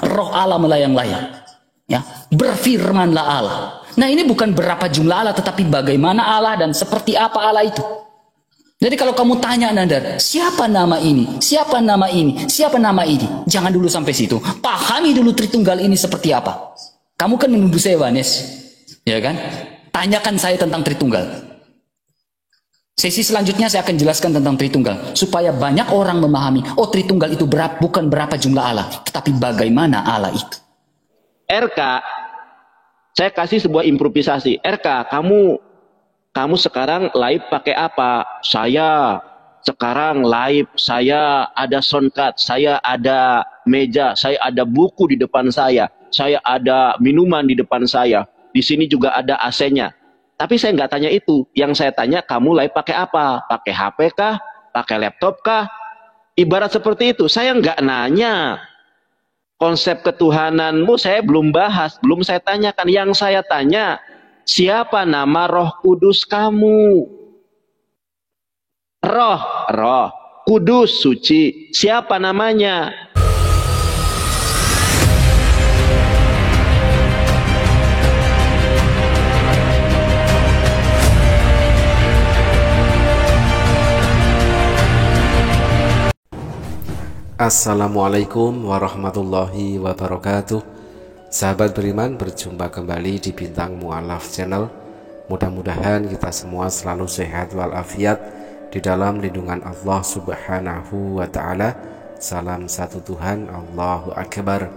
Roh Allah melayang-layang. Ya, berfirmanlah Allah. Nah, ini bukan berapa jumlah Allah, tetapi bagaimana Allah dan seperti apa Allah itu. Jadi kalau kamu tanya Nandar, siapa nama ini? Siapa nama ini? Siapa nama ini? Jangan dulu sampai situ. Pahami dulu Tritunggal ini seperti apa. Kamu kan menuduh saya Wanes, ya kan? Tanyakan saya tentang Tritunggal. Sesi selanjutnya saya akan jelaskan tentang Tritunggal supaya banyak orang memahami. Oh, Tritunggal itu bukan berapa jumlah Allah, tetapi bagaimana Allah itu. RK, saya kasih sebuah improvisasi. RK, kamu sekarang live pakai apa? Saya sekarang live, saya ada soundcard, saya ada meja, saya ada buku di depan saya ada minuman di depan saya. Di sini juga ada AC-nya. Tapi saya nggak tanya itu. Yang saya tanya, kamu live pakai apa? Pakai HP kah? Pakai laptop kah? Ibarat seperti itu. Saya nggak nanya. Konsep ketuhananmu saya belum bahas, belum saya tanyakan. Yang saya tanya, siapa nama Roh Kudus kamu? Roh, Kudus, suci. Siapa namanya? Assalamualaikum warahmatullahi wabarakatuh. Sahabat beriman, berjumpa kembali di Bintang Mu'alaf Channel. Mudah-mudahan kita semua selalu sehat walafiat di dalam lindungan Allah Subhanahu wa ta'ala. Salam satu Tuhan, Allahu Akbar.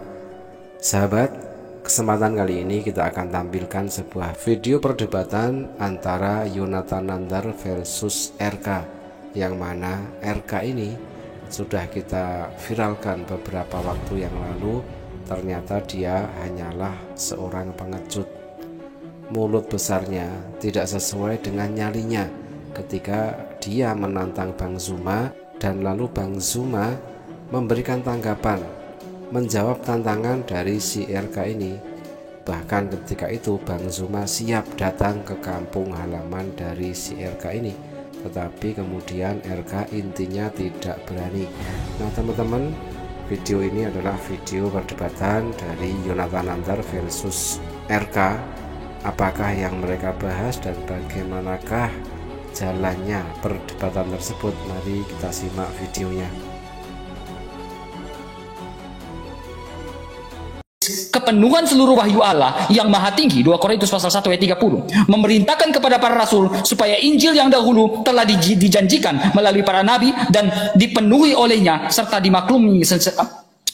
Sahabat, kesempatan kali ini kita akan tampilkan sebuah video perdebatan antara Yonathan Nandar versus RK, yang mana RK ini sudah kita viralkan beberapa waktu yang lalu. Ternyata dia hanyalah seorang pengecut. Mulut besarnya tidak sesuai dengan nyalinya ketika dia menantang Bang Zuma, dan lalu Bang Zuma memberikan tanggapan, menjawab tantangan dari si RK ini. Bahkan ketika itu Bang Zuma siap datang ke kampung halaman dari si RK ini, tetapi kemudian RK intinya tidak berani. Nah teman-teman, video ini adalah video perdebatan dari Yonathan Nandar versus RK. Apakah yang mereka bahas dan bagaimanakah jalannya perdebatan tersebut? Mari kita simak videonya. Kepenuhan seluruh wahyu Allah yang maha tinggi, 2 Korintus pasal 1 ayat 30, memerintahkan kepada para rasul supaya Injil yang dahulu telah dijanjikan melalui para nabi dan dipenuhi olehnya serta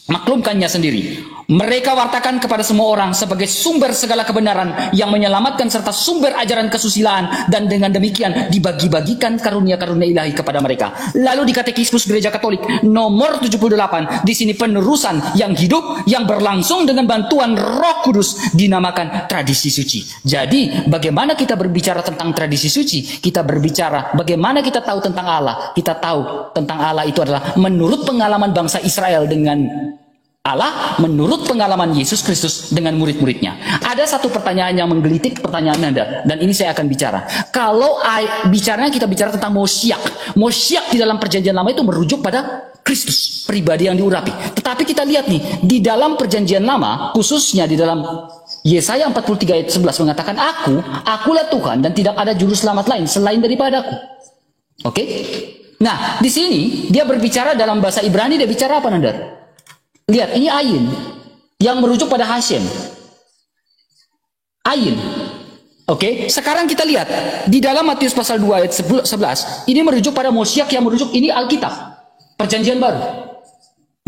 maklumkannya sendiri. Mereka wartakan kepada semua orang sebagai sumber segala kebenaran yang menyelamatkan serta sumber ajaran kesusilaan, dan dengan demikian dibagi-bagikan karunia-karunia ilahi kepada mereka. Lalu di Katekismus Gereja Katolik nomor 78, di sini penerusan yang hidup yang berlangsung dengan bantuan Roh Kudus dinamakan tradisi suci. Jadi bagaimana kita berbicara tentang tradisi suci? Kita berbicara bagaimana kita tahu tentang Allah. Kita tahu tentang Allah itu adalah menurut pengalaman bangsa Israel dengan Allah, menurut pengalaman Yesus Kristus dengan murid-muridnya. Ada satu pertanyaan yang menggelitik pertanyaan Anda, dan ini saya akan bicara. Kalau kita bicara tentang Mosyiak. Mosyiak di dalam perjanjian lama itu merujuk pada Kristus, pribadi yang diurapi. Tetapi kita lihat nih, di dalam perjanjian lama, khususnya di dalam Yesaya 43 ayat 11 mengatakan, akulah Tuhan dan tidak ada juru selamat lain selain daripada aku. Oke? Nah, di sini dia berbicara dalam bahasa Ibrani, dia bicara apa, Nandar? Lihat, ini Ayin yang merujuk pada Hashem. Ayin. Oke, sekarang kita lihat di dalam Matius pasal 2 ayat 11, ini merujuk pada Mosyiak yang merujuk, ini Alkitab, Perjanjian Baru.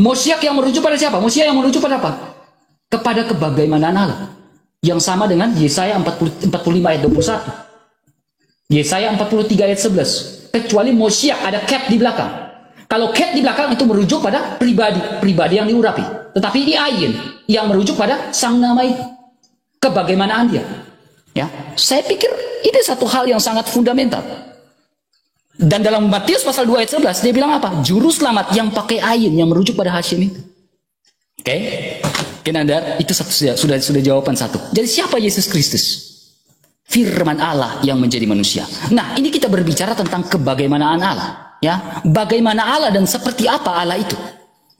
Mosyiak yang merujuk pada siapa? Mosyiak yang merujuk pada apa? Kepada kebagaimanaan Allah. Yang sama dengan Yesaya 45 ayat 21. Yesaya 43 ayat 11. Kecuali Mosyiak ada cap di belakang. Kalau cat di belakang itu merujuk pada pribadi yang diurapi. Tetapi ini Ayin yang merujuk pada sang nama itu, kebagaimanaan dia. Ya, saya pikir ini satu hal yang sangat fundamental. Dan dalam Matius pasal 2 ayat 11 dia bilang apa? Juru selamat yang pakai Ayin yang merujuk pada Hashim itu. Oke, Nandar, itu sudah jawaban satu. Jadi siapa Yesus Kristus? Firman Allah yang menjadi manusia. Nah, ini kita berbicara tentang kebagaimanaan Allah. Ya, bagaimana Allah dan seperti apa Allah itu.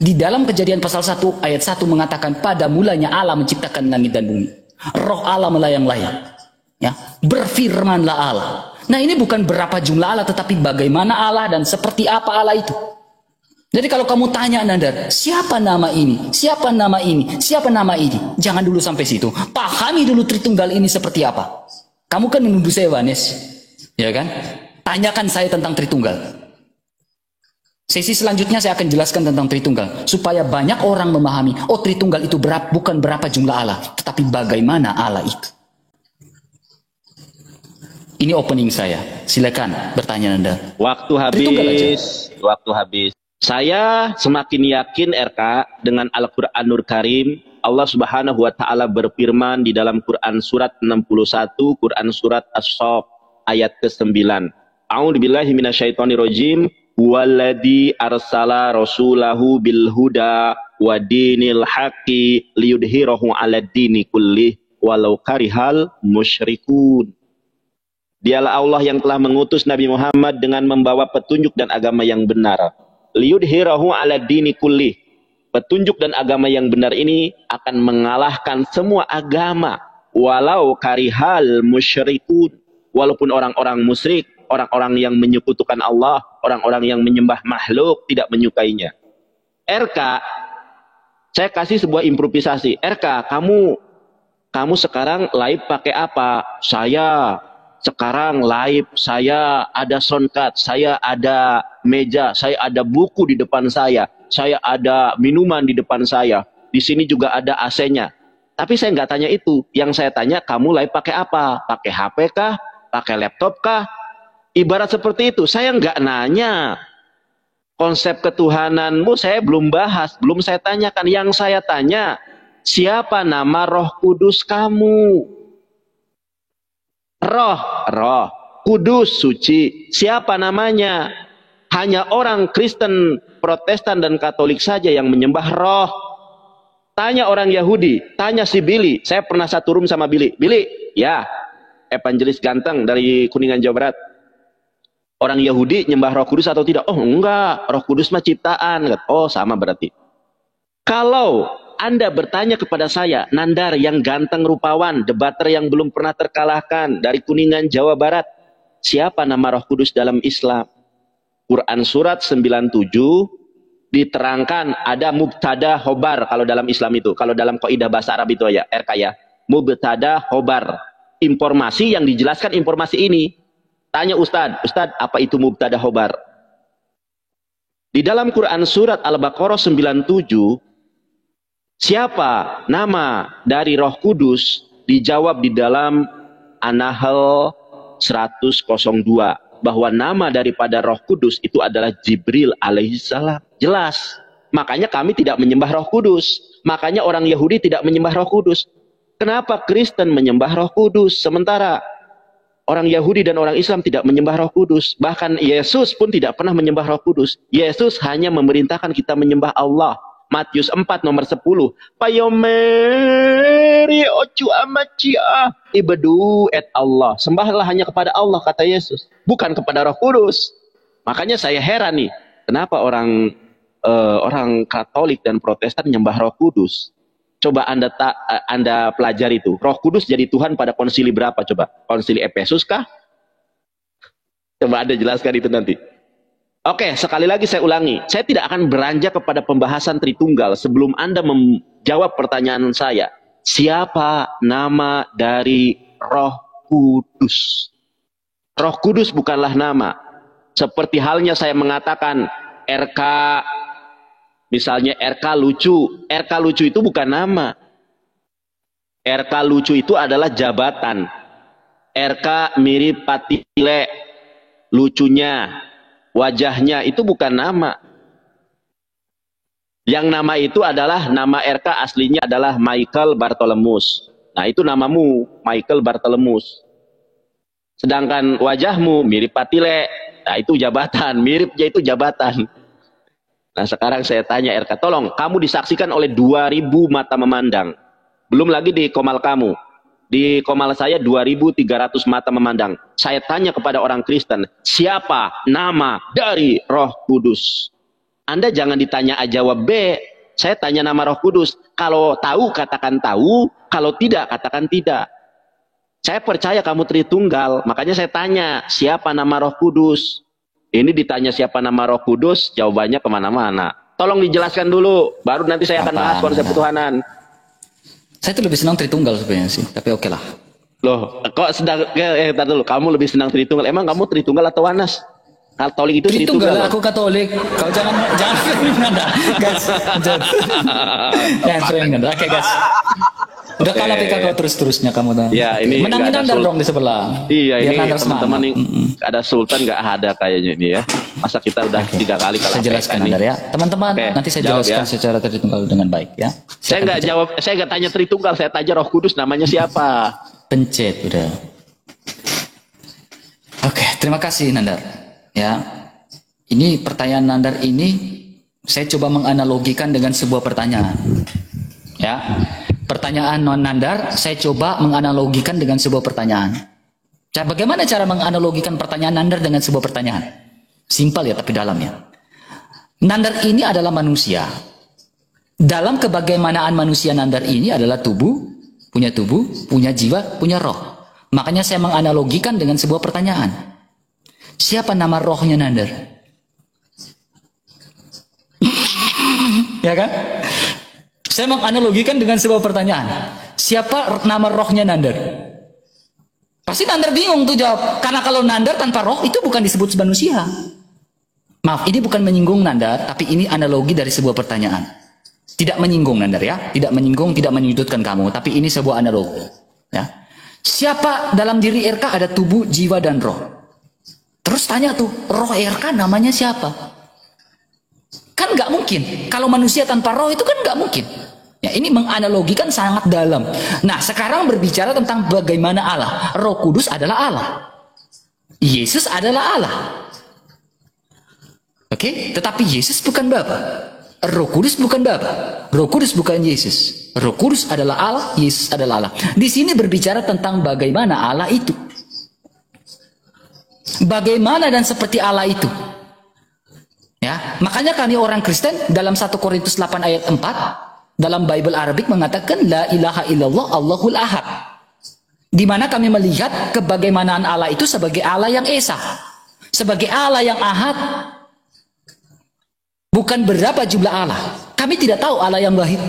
Di dalam Kejadian pasal 1 ayat 1 mengatakan pada mulanya Allah menciptakan langit dan bumi. Roh Allah melayang-layang. Ya, berfirmanlah Allah. Nah, ini bukan berapa jumlah Allah, tetapi bagaimana Allah dan seperti apa Allah itu. Jadi kalau kamu tanya Nandar, siapa nama ini? Siapa nama ini? Siapa nama ini? Jangan dulu sampai situ. Pahami dulu Tritunggal ini seperti apa. Kamu kan menuduh saya Wanes. Ya kan? Tanyakan saya tentang Tritunggal. Sesi selanjutnya saya akan jelaskan tentang Tritunggal. Supaya banyak orang memahami, oh Tritunggal itu bukan berapa jumlah Allah, tetapi bagaimana Allah itu. Ini opening saya. Silakan bertanya Anda. Waktu habis. Waktu habis. Saya semakin yakin RK dengan Al-Qur'anul Karim. Allah Subhanahu wa taala berfirman di dalam Quran surat 61, Quran surat As-Saff ayat ke-9. A'udzubillahi minasyaitonirrajim. Walladzi arsala rasulahu bil huda wa dinil haqqi liyudhhirahu 'alad dini kullih walau karihal musyrikun. Dialah Allah yang telah mengutus Nabi Muhammad dengan membawa petunjuk dan agama yang benar. Liyudhhirahu 'alad dini kullih. Petunjuk dan agama yang benar ini akan mengalahkan semua agama walau karihal musyrikun. Walaupun orang-orang musyrik, orang-orang yang menyekutukan Allah, orang-orang yang menyembah makhluk tidak menyukainya. RK, saya kasih sebuah improvisasi. RK, kamu sekarang live pakai apa? Saya sekarang live, saya ada soundcard, saya ada meja, saya ada buku di depan saya ada minuman di depan saya. Di sini juga ada AC-nya. Tapi saya nggak tanya itu. Yang saya tanya, kamu live pakai apa? Pakai HP kah? Pakai laptop kah? Ibarat seperti itu. Saya nggak nanya konsep ketuhananmu, saya belum bahas, belum saya tanyakan. Yang saya tanya, siapa nama Roh Kudus kamu? Roh, Kudus, suci. Siapa namanya? Hanya orang Kristen, Protestan, dan Katolik saja yang menyembah roh. Tanya orang Yahudi, tanya si Billy. Saya pernah satu room sama Billy. Billy, ya, evangelis ganteng dari Kuningan, Jawa Barat. Orang Yahudi nyembah Roh Kudus atau tidak? Oh enggak, Roh Kudus mah ciptaan. Oh sama berarti. Kalau Anda bertanya kepada saya, Nandar yang ganteng rupawan, debater yang belum pernah terkalahkan dari Kuningan, Jawa Barat, siapa nama Roh Kudus dalam Islam? Quran surat 97 diterangkan ada mubtada khobar kalau dalam Islam itu. Kalau dalam kaidah bahasa Arab itu ya, RK ya. Mubtada khobar. Informasi yang dijelaskan informasi ini. Tanya Ustadz, apa itu mubtada khobar? Di dalam Quran surat Al-Baqarah 97, siapa nama dari Roh Kudus? Dijawab di dalam An-Nahl 102 bahwa nama daripada Roh Kudus itu adalah Jibril alaihissalam. Jelas. Makanya kami tidak menyembah Roh Kudus. Makanya orang Yahudi tidak menyembah Roh Kudus. Kenapa Kristen menyembah Roh Kudus? Sementara orang Yahudi dan orang Islam tidak menyembah Roh Kudus. Bahkan Yesus pun tidak pernah menyembah Roh Kudus. Yesus hanya memerintahkan kita menyembah Allah. Matius 4 nomor 10. Payomeri ocu amacia ibedu et Allah. Sembahlah hanya kepada Allah, kata Yesus. Bukan kepada Roh Kudus. Makanya saya heran nih. Kenapa orang Katolik dan Protestan menyembah Roh Kudus? Coba Anda pelajari itu. Roh Kudus jadi Tuhan pada konsili berapa coba? Konsili Efesus kah? Coba Anda jelaskan itu nanti. Oke, sekali lagi saya ulangi. Saya tidak akan beranjak kepada pembahasan Tritunggal sebelum Anda menjawab pertanyaan saya. Siapa nama dari Roh Kudus? Roh Kudus bukanlah nama. Seperti halnya saya mengatakan RK, misalnya RK lucu. RK lucu itu bukan nama. RK lucu itu adalah jabatan. RK mirip Patile, lucunya, wajahnya, itu bukan nama. Yang nama itu adalah nama RK aslinya adalah Michael Bartholomeus. Nah itu namamu Michael Bartholomeus. Sedangkan wajahmu mirip Patile. Nah itu jabatan, miripnya itu jabatan. Nah sekarang saya tanya RK, tolong kamu disaksikan oleh 2000 mata memandang. Belum lagi di komal kamu. Di komal saya 2300 mata memandang. Saya tanya kepada orang Kristen, siapa nama dari Roh Kudus? Anda jangan ditanya A jawab B. Saya tanya nama Roh Kudus. Kalau tahu katakan tahu, kalau tidak katakan tidak. Saya percaya kamu Tritunggal, makanya saya tanya siapa nama Roh Kudus. Ini ditanya siapa nama Roh Kudus, jawabannya kemana-mana. Tolong dijelaskan dulu, baru nanti saya akan bahas konsep ketuhanan. Saya tuh lebih senang Tritunggal sebenarnya sih, tapi oke lah. Loh, kok sedang tar dulu, kamu lebih senang Tritunggal. Emang kamu Tritunggal atau Wanas? Katolik itu Tritunggal, aku Katolik. Kau jangan sering nanda, guys. Jangan sering nanda. Oke, guys. Udah kalah PK kau terus-terusnya kamu tuh. Ya, ini menangin Nandar dong di sebelah. Iya, ini teman-teman nih ada Sultan nggak ada kayaknya ini ya. Masa kita udah 3 kali kalah. Saya jelaskan Nandar ya. Teman-teman, nanti saya jelaskan secara Tritunggal dengan baik ya. Saya nggak jawab, saya nggak tanya Tritunggal, saya tanya Roh Kudus namanya siapa. Pencet udah. Oke, terima kasih Nandar. Ya, ini pertanyaan Nandar ini saya coba menganalogikan dengan sebuah pertanyaan. Ya, pertanyaan Nandar saya coba menganalogikan dengan sebuah pertanyaan. Bagaimana cara menganalogikan pertanyaan Nandar dengan sebuah pertanyaan? Simpel ya, tapi dalam ya. Nandar ini adalah manusia. Dalam kebagaimanaan manusia Nandar ini adalah tubuh, punya jiwa, punya roh. Makanya saya menganalogikan dengan sebuah pertanyaan. Siapa nama rohnya Nandar? Ya kan? Saya menganalogikan dengan sebuah pertanyaan. Siapa nama rohnya Nandar? Pasti Nandar bingung tuh jawab. Karena kalau Nandar tanpa roh itu bukan disebut manusia. Maaf, ini bukan menyinggung Nandar, tapi ini analogi dari sebuah pertanyaan. Tidak menyinggung Nandar ya. Tidak menyinggung, tidak menyudutkan kamu. Tapi ini sebuah analogi. Ya. Siapa dalam diri RK ada tubuh, jiwa, dan roh? Terus tanya tuh, roh RK namanya siapa? Kan nggak mungkin. Kalau manusia tanpa roh itu kan nggak mungkin. Ya, ini menganalogikan sangat dalam. Nah, sekarang berbicara tentang bagaimana Allah. Roh Kudus adalah Allah. Yesus adalah Allah. Oke? Tetapi Yesus bukan Bapa. Roh Kudus bukan Bapa. Roh Kudus bukan Yesus. Roh Kudus adalah Allah, Yesus adalah Allah. Di sini berbicara tentang bagaimana Allah itu. Bagaimana dan seperti Allah itu. Ya, makanya kami orang Kristen dalam 1 Korintus 8 ayat 4 dalam Bible Arabik mengatakan la ilaha illallah Allahul Ahad. Di mana kami melihat kebagaimanaan Allah itu sebagai Allah yang esa, sebagai Allah yang ahad. Bukan berapa jumlah Allah. Kami tidak tahu Allah yang wahid.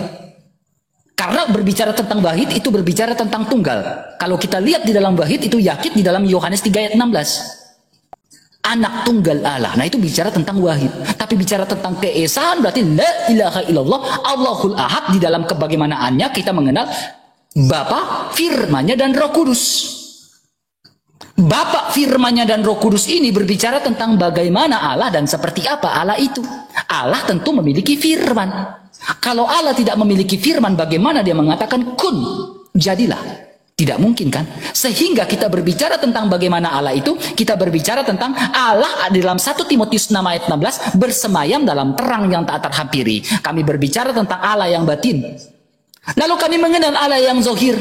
Karena berbicara tentang wahid itu berbicara tentang tunggal. Kalau kita lihat di dalam wahid itu yakin di dalam Yohanes 3 ayat 16. Anak tunggal Allah. Nah itu bicara tentang wahid. Tapi bicara tentang keesaan berarti la ilaha illallah Allahul Ahad. Di dalam kebagaimanaannya kita mengenal Bapa, firman-Nya dan Roh Kudus. Bapa, firman-Nya dan Roh Kudus ini berbicara tentang bagaimana Allah dan seperti apa Allah itu. Allah tentu memiliki firman. Kalau Allah tidak memiliki firman, bagaimana dia mengatakan kun, jadilah? Tidak mungkin kan? Sehingga kita berbicara tentang bagaimana Allah itu, kita berbicara tentang Allah dalam 1 Timotius 6 ayat 16 bersemayam dalam terang yang tak terhampiri. Kami berbicara tentang Allah yang batin. Lalu kami mengenal Allah yang zohir,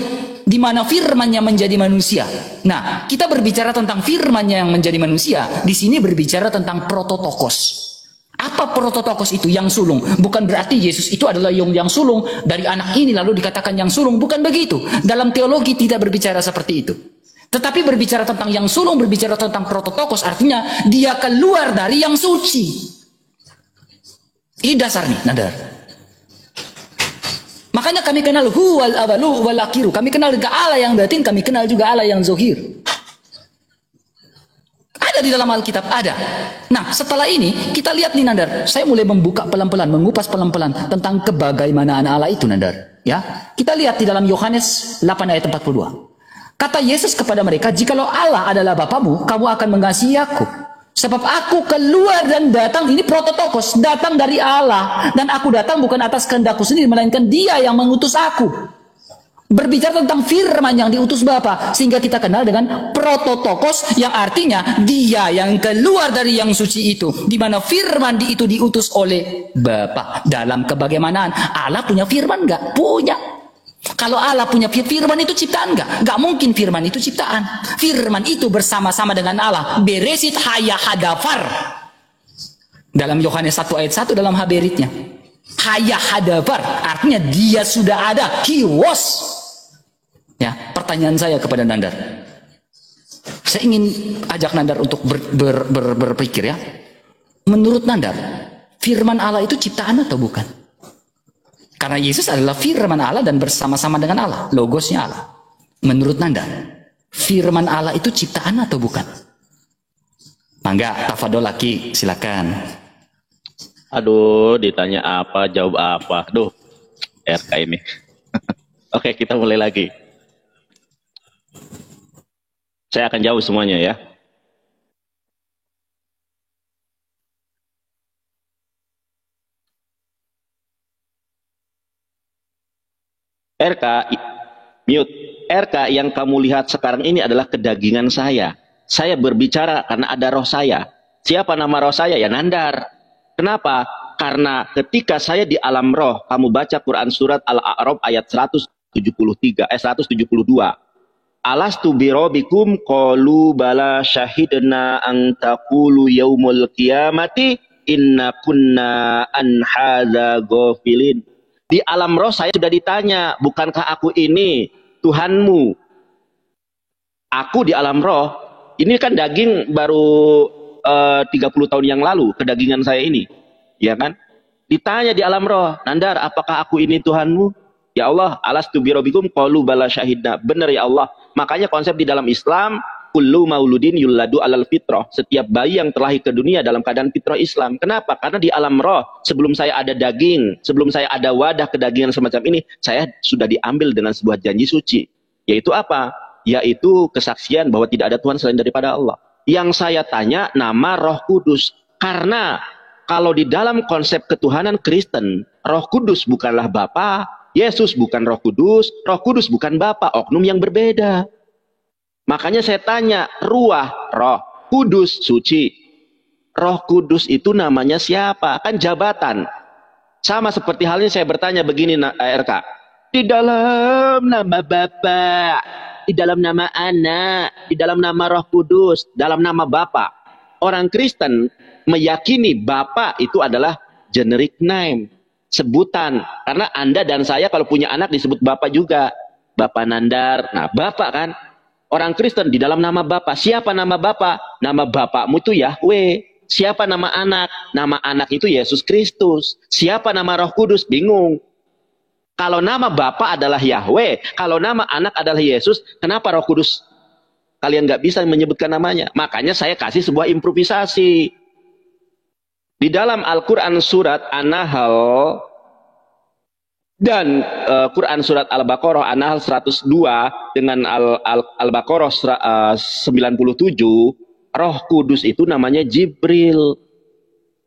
di mana firman-Nya menjadi manusia. Nah, kita berbicara tentang firman-Nya yang menjadi manusia. Di sini berbicara tentang prototokos. Apa prototokos itu? Yang sulung. Bukan berarti Yesus itu adalah yang sulung dari anak ini lalu dikatakan yang sulung. Bukan begitu. Dalam teologi tidak berbicara seperti itu. Tetapi berbicara tentang yang sulung, berbicara tentang prototokos, artinya dia keluar dari yang suci. Ini dasar nih, Nandar. Makanya kami kenal huwal awalu wal akhiru. Kami kenal juga Allah yang batin, kami kenal juga Allah yang zohir. Ada di dalam Alkitab, ada. Nah, setelah ini kita lihat nih Nandar. Saya mulai membuka pelan-pelan, mengupas pelan-pelan tentang kebagaimanaan Allah itu Nandar. Ya, kita lihat di dalam Yohanes 8 ayat 42. Kata Yesus kepada mereka, jikalau Allah adalah Bapamu, kamu akan mengasihi aku. Sebab aku keluar dan datang, ini prototokos, datang dari Allah. Dan aku datang bukan atas kehendakku sendiri, melainkan Dia yang mengutus aku. Berbicara tentang firman yang diutus Bapa, sehingga kita kenal dengan prototokos yang artinya Dia yang keluar dari yang suci itu, di mana firman itu diutus oleh Bapa. Dalam kebagaimanaan Allah punya firman enggak? Punya. Kalau Allah punya firman itu ciptaan enggak? Enggak mungkin firman itu ciptaan. Firman itu bersama-sama dengan Allah. Beresit haya hadafar. Dalam Yohanes 1 ayat 1 dalam haberitnya. Haya hadabar, artinya dia sudah ada. He was. Ya, pertanyaan saya kepada Nandar. Saya ingin ajak Nandar untuk berpikir ya. Menurut Nandar, firman Allah itu ciptaan atau bukan? Karena Yesus adalah firman Allah dan bersama-sama dengan Allah, logosnya Allah. Menurut Nandar, firman Allah itu ciptaan atau bukan? Mangga, tafadol laki, silakan. Aduh, ditanya apa, jawab apa. Duh, RK ini. Oke, kita mulai lagi. Saya akan jawab semuanya ya. RK, mute. RK yang kamu lihat sekarang ini adalah kedagingan saya. Saya berbicara karena ada roh saya. Siapa nama roh saya? Ya Nandar. Kenapa? Karena ketika saya di alam roh, kamu baca Quran surat Al-A'raf ayat 172. Alastu birobikum qalu bala syahidna an taqulu yaumul qiyamati inna kunna an hadza ghafilin. Di alam roh saya sudah ditanya, bukankah aku ini Tuhanmu? Aku di alam roh, ini kan daging baru 30 tahun yang lalu, kedagingan saya ini. Ya kan? Ditanya di alam roh, Nandar, apakah aku ini Tuhanmu? Ya Allah, alastu birobikum qalu bala syahidna. Benar ya Allah. Makanya konsep di dalam Islam, kullu mauludin yuladu alal fitrah. Setiap bayi yang terlahir ke dunia dalam keadaan fitrah Islam. Kenapa? Karena di alam roh, sebelum saya ada daging, sebelum saya ada wadah kedagingan semacam ini, saya sudah diambil dengan sebuah janji suci. Yaitu apa? Yaitu kesaksian bahwa tidak ada Tuhan selain daripada Allah. Yang saya tanya nama Roh Kudus. Karena kalau di dalam konsep ketuhanan Kristen, Roh Kudus bukanlah Bapa, Yesus bukan Roh Kudus bukan Bapa, oknum yang berbeda. Makanya saya tanya, ruah, roh, kudus, suci. Roh Kudus itu namanya siapa? Kan jabatan. Sama seperti halnya saya bertanya begini, RK. Di dalam nama Bapa, di dalam nama Anak, di dalam nama Roh Kudus, dalam nama Bapa. Orang Kristen meyakini Bapa itu adalah generic name. Sebutan. Karena Anda dan saya kalau punya anak disebut Bapak juga. Bapak Nandar. Nah, Bapak kan. Orang Kristen di dalam nama Bapak. Siapa nama Bapak? Nama Bapakmu itu Yahweh. Siapa nama anak? Nama anak itu Yesus Kristus. Siapa nama Roh Kudus? Bingung. Kalau nama Bapak adalah Yahweh. Kalau nama anak adalah Yesus. Kenapa Roh Kudus? Kalian nggak bisa menyebutkan namanya. Makanya saya kasih sebuah improvisasi. Di dalam Al-Quran surat An-Nahl dan Quran surat Al-Baqarah, An-Nahl 102 dengan Al-Baqarah 97, Roh Kudus itu namanya Jibril.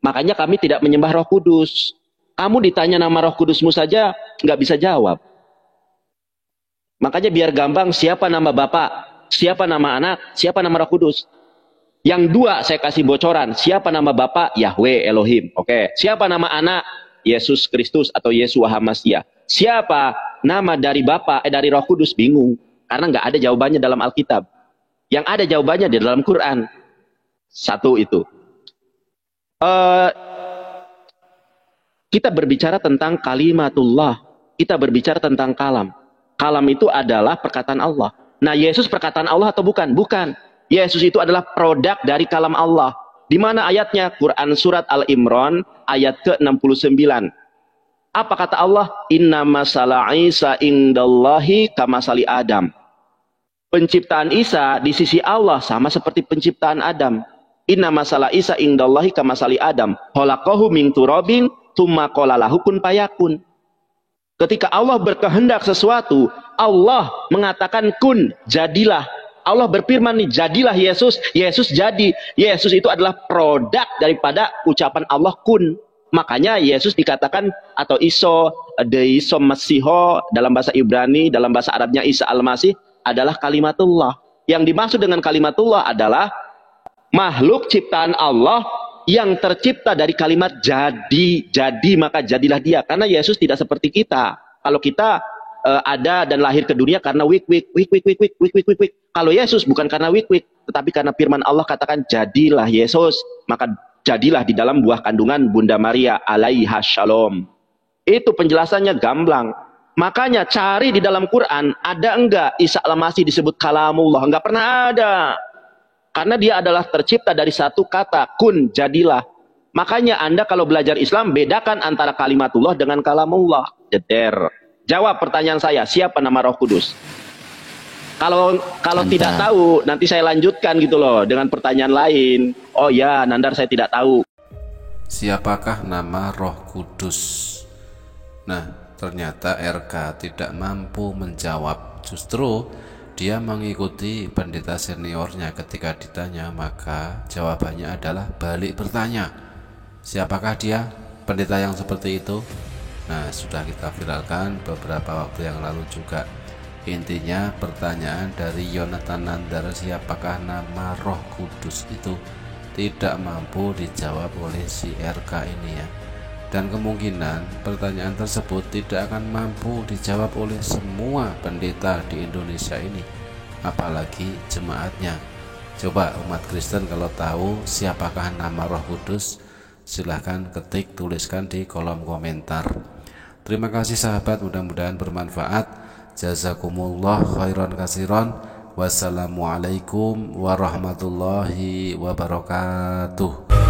Makanya kami tidak menyembah Roh Kudus. Kamu ditanya nama Roh Kudusmu saja, nggak bisa jawab. Makanya biar gampang, siapa nama Bapak, siapa nama anak, siapa nama Roh Kudus. Yang dua saya kasih bocoran. Siapa nama Bapak? Yahweh Elohim. Oke. Siapa nama anak? Yesus Kristus atau Yesua HaMashiach. Siapa nama dari Bapak? Dari Roh Kudus? Bingung. Karena nggak ada jawabannya dalam Alkitab. Yang ada jawabannya di dalam Quran. Satu itu. Kita berbicara tentang kalimatullah. Kita berbicara tentang kalam. Kalam itu adalah perkataan Allah. Nah, Yesus perkataan Allah atau bukan? Bukan. Yesus itu adalah produk dari kalam Allah. Di mana ayatnya? Quran surat Al-Imran ayat ke-69. Apa kata Allah? Inna masala Isa indallahi kamasali Adam. Penciptaan Isa di sisi Allah sama seperti penciptaan Adam. Inna masala Isa indallahi kamasali Adam. Khalaqahu min turabin tsumma qala lahu kun fayakun. Ketika Allah berkehendak sesuatu, Allah mengatakan kun, jadilah. Allah berfirman nih, jadilah Yesus. Yesus jadi. Yesus itu adalah produk daripada ucapan Allah kun. Makanya Yesus dikatakan atau Iso, Deisom Masiho dalam bahasa Ibrani, dalam bahasa Arabnya Isa Al-Masih adalah kalimatullah. Yang dimaksud dengan kalimatullah adalah makhluk ciptaan Allah yang tercipta dari kalimat jadi. Jadi maka jadilah dia. Karena Yesus tidak seperti kita. Kalau kita ada dan lahir ke dunia karena wik. Kalau Yesus bukan karena wik, tetapi karena firman Allah katakan jadilah Yesus, maka jadilah di dalam buah kandungan Bunda Maria alaiha shalom. Itu penjelasannya gamblang. Makanya cari di dalam Quran, ada enggak Isa al-Masih disebut kalamullah? Enggak pernah ada. Karena dia adalah tercipta dari satu kata, kun, jadilah. Makanya Anda kalau belajar Islam, bedakan antara kalimatullah dengan kalamullah. Jeder. Jawab pertanyaan saya, siapa nama Roh Kudus? Kalau tidak tahu, nanti saya lanjutkan gitu loh dengan pertanyaan lain. Oh ya, Nandar saya tidak tahu. Siapakah nama Roh Kudus? Nah, ternyata RK tidak mampu menjawab. Justru dia mengikuti pendeta seniornya. Ketika ditanya, maka jawabannya adalah balik bertanya. Siapakah dia? Pendeta yang seperti itu? Nah, sudah kita viralkan beberapa waktu yang lalu juga. Intinya pertanyaan dari Yonatan Nandar, siapakah nama Roh Kudus itu, tidak mampu dijawab oleh si RK ini ya. Dan kemungkinan pertanyaan tersebut tidak akan mampu dijawab oleh semua pendeta di Indonesia ini, apalagi jemaatnya. Coba umat Kristen kalau tahu siapakah nama Roh Kudus, silahkan ketik, tuliskan di kolom komentar. Terima kasih sahabat, mudah-mudahan bermanfaat. Jazakumullah khairan kasiran. Wassalamualaikum warahmatullahi wabarakatuh.